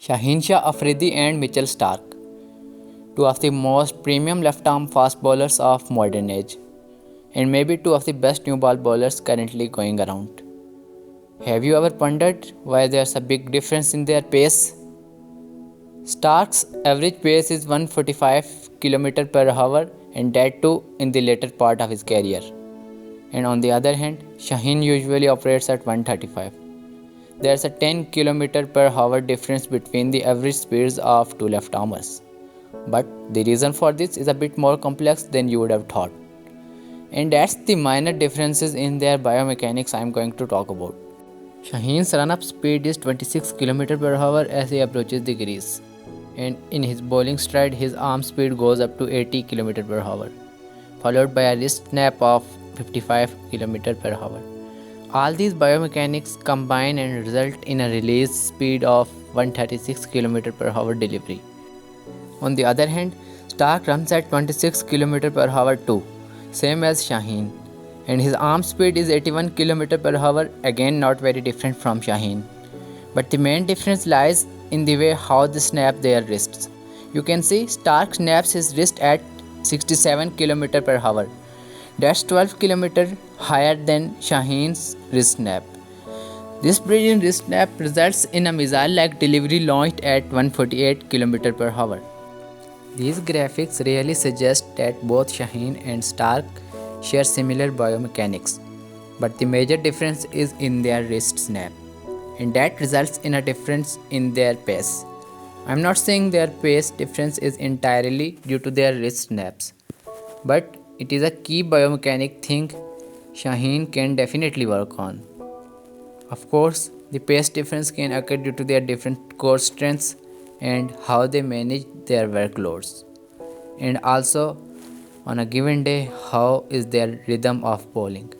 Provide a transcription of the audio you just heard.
Shaheen Shah Afridi and Mitchell Stark, two of the most premium left-arm fast bowlers of modern age, and maybe two of the best new ball bowlers currently going around. Have you ever wondered why there's a big difference in their pace? Stark's average pace is 145 km per hour, and that too in the later part of his career. And on the other hand, Shaheen usually operates at 135. There's a 10 km per hour difference between the average speeds of two left armers. But the reason for this is a bit more complex than you would have thought. And that's the minor differences in their biomechanics I'm going to talk about. Shaheen's run-up speed is 26 km per hour as he approaches the crease. And in his bowling stride, his arm speed goes up to 80 km per hour, followed by a wrist snap of 55 km per hour. All these biomechanics combine and result in a release speed of 136 km per hour delivery. On the other hand, Stark runs at 26 km per hour too, same as Shaheen, and his arm speed is 81 km per hour, again not very different from Shaheen. But the main difference lies in the way how they snap their wrists. You can see Stark snaps his wrist at 67 km per hour. That's 12 km higher than Shaheen's wrist snap. This brilliant wrist snap results in a missile-like delivery launched at 148 km per hour. These graphics really suggest that both Shaheen and Stark share similar biomechanics, but the major difference is in their wrist snap, and that results in a difference in their pace. I'm not saying their pace difference is entirely due to their wrist snaps, but it is a key biomechanic thing Shaheen can definitely work on. Of course, the pace difference can occur due to their different core strengths and how they manage their workloads, and also on a given day how is their rhythm of bowling.